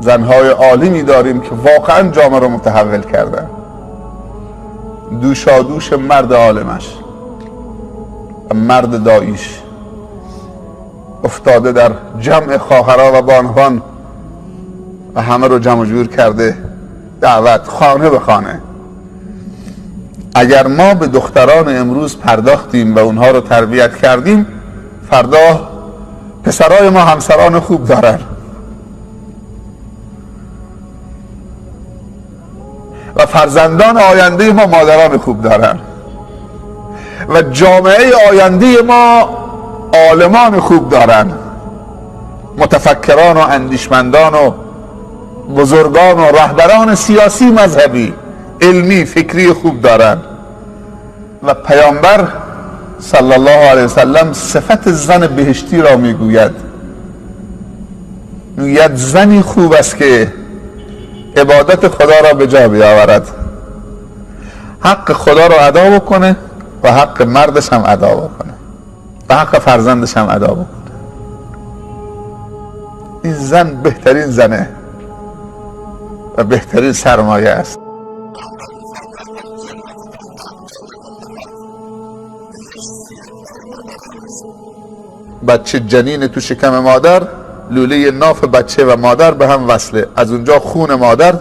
زنهای عالمی داریم که واقعا جامعه رو متحول کردن. دوشادوش مرد عالمش و مرد داییش افتاده در جمع خواهرها و بانوان و همه رو جمع جور کرده، دعوت خانه به خانه. اگر ما به دختران امروز پرداختیم و اونها رو تربیت کردیم، فردا پسرای ما همسران خوب دارن و فرزندان آینده ما مادران خوب دارن و جامعه آینده ما عالمان خوب دارن، متفکران و اندیشمندان و بزرگان و رهبران سیاسی، مذهبی، علمی، فکری خوب دارن. و پیامبر صلی الله علیه وسلم صفت زن بهشتی را میگوید، میگوید زنی خوب است که عبادت خدا را به جا بیاورد، حق خدا را ادا بکنه و حق مردش هم ادا بکنه و حق فرزندش هم ادا بکنه. این زن بهترین زنه و بهترین سرمایه است. بچه جنین تو شکم مادر، لوله ناف بچه و مادر به هم وصله، از اونجا خون مادر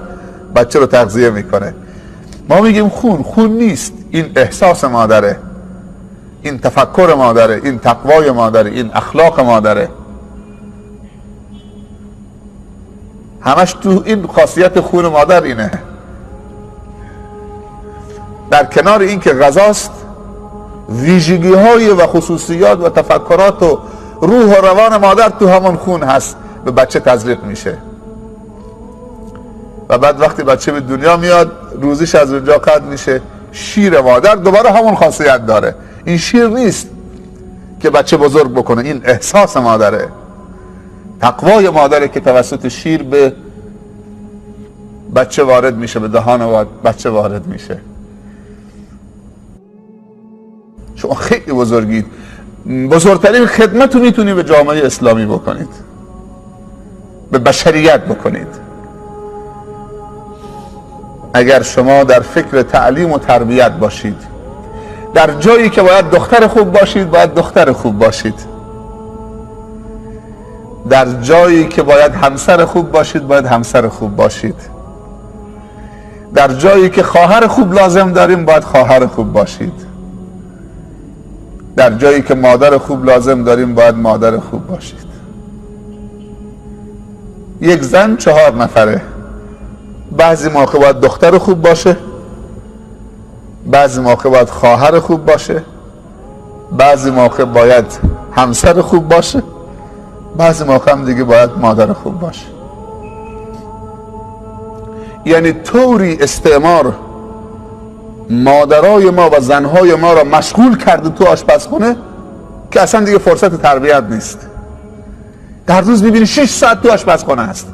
بچه رو تغذیه میکنه. ما میگیم خون نیست، این احساس مادره، این تفکر مادره، این تقوای مادره، این اخلاق مادره، همش تو این خاصیت خون مادر اینه. در کنار این که غذاست، ویژگی های و خصوصیات و تفکرات و روح و روان مادر تو همون خون هست، به بچه تزریق میشه و بعد وقتی بچه به دنیا میاد روزیش از اونجا قطع میشه. شیر مادر دوباره همون خاصیت داره، این شیر نیست که بچه بزرگ بکنه، این احساس مادره، تقوای مادره که توسط شیر به بچه وارد میشه، به دهان بچه وارد میشه. شما خیلی بزرگید، بزرگترین خدمت رو میتونید به جامعه اسلامی بکنید، به بشریت بکنید. اگر شما در فکر تعلیم و تربیت باشید، در جایی که باید دختر خوب باشید باید دختر خوب باشید، در جایی که باید همسر خوب باشید باید همسر خوب باشید، در جایی که خواهر خوب لازم داریم باید خواهر خوب باشید، در جایی که مادر خوب لازم داریم باید مادر خوب باشید. یک زن 4 نفره، بعضی موقع باید دختر خوب باشه، بعضی موقع باید خواهر خوب باشه، بعضی موقع باید همسر خوب باشه، بعضی موقع هم دیگه باید مادر خوب باشه. یعنی طوری استعمار مادرای ما و زنهای ما را مشغول کرده تو آشپزخونه که اصلا دیگه فرصت تربیت نیست. در روز میبینی 6 ساعت تو آشپزخونه هست،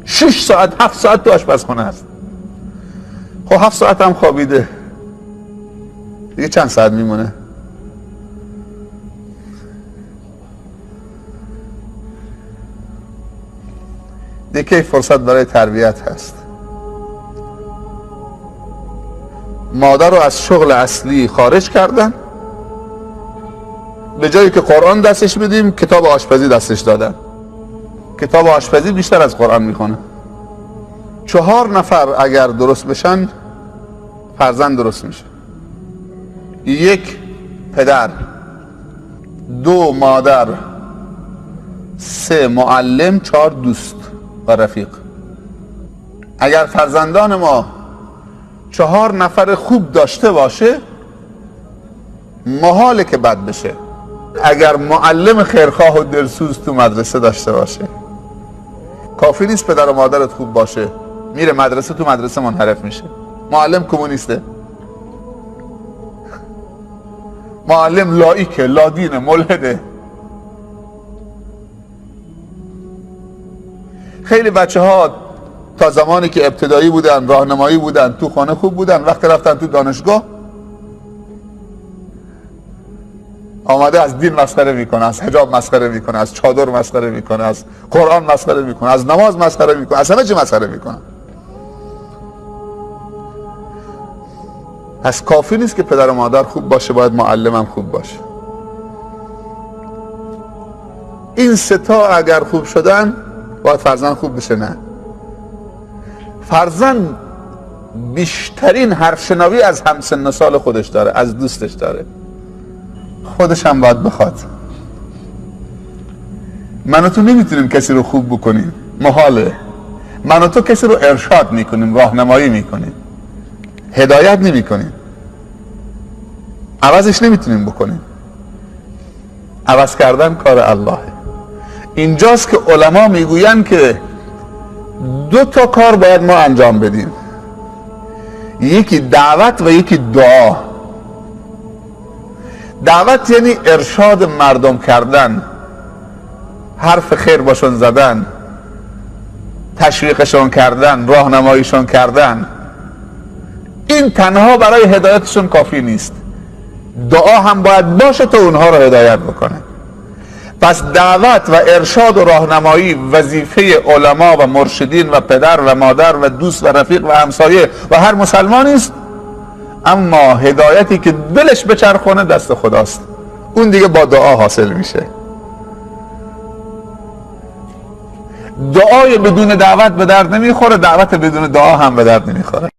6 ساعت 7 ساعت تو آشپزخونه هست. خب 7 ساعت هم خوابیده، دیگه چند ساعت میمونه؟ دیگه فرصت برای تربیت هست. مادر رو از شغل اصلی خارج کردن، به جایی که قرآن دستش بدیم کتاب آشپزی دستش دادن. کتاب آشپزی بیشتر از قرآن میخونه. 4 نفر اگر درست بشن فرزند درست میشه. 1 پدر، 2 مادر، 3 معلم، 4 دوست و رفیق. اگر فرزندان ما 4 نفر خوب داشته باشه محاله که بد بشه. اگر معلم خیرخواه و دلسوز تو مدرسه داشته باشه، کافی نیست پدر و مادرت خوب باشه، میره مدرسه، تو مدرسه منحرف میشه. معلم کمونیسته، معلم لایکه، لادینه، ملحده. خیلی بچه ها تا زمانی که ابتدایی بودن، راهنمایی بودن، تو خانه خوب بودن، وقتی رفتن تو دانشگاه آمده از دین مسخره میکنه، از حجاب مسخره میکنه، از چادر مسخره میکنه، از قرآن مسخره میکنه، از نماز مسخره میکنه، از همه چی مسخره میکنه. پس کافی نیست که پدر و مادر خوب باشه، باید معلمم خوب باشه. این سه تا اگر خوب شدن باید فرزند خوب بشه. نه، فرزند بیشترین حرف شنوی از همسن و سال خودش داره، از دوستش داره، خودش هم باید بخواد. من و تو نمیتونیم کسی رو خوب بکنیم، محاله. من و تو کسی رو ارشاد میکنیم، راهنمایی میکنیم، هدایت نمیکنیم، عوضش نمیتونیم بکنیم. عوض کردن کار اللهه. اینجاست که علما میگوین که دو تا کار باید ما انجام بدیم، یکی دعوت و یکی دعا. دعوت یعنی ارشاد مردم کردن، حرف خیر باشون زدن، تشویقشون کردن، راهنماییشون کردن. این تنها برای هدایتشون کافی نیست، دعا هم باید باشه تا اونها رو هدایت بکنه. پس دعوت و ارشاد و راهنمایی وظیفه علما و مرشدین و پدر و مادر و دوست و رفیق و همسایه و هر مسلمانی است. اما هدایتی که دلش بچرخونه دست خداست، اون دیگه با دعا حاصل میشه. دعای بدون دعوت به درد نمیخوره، دعوت بدون دعا هم به درد نمیخوره.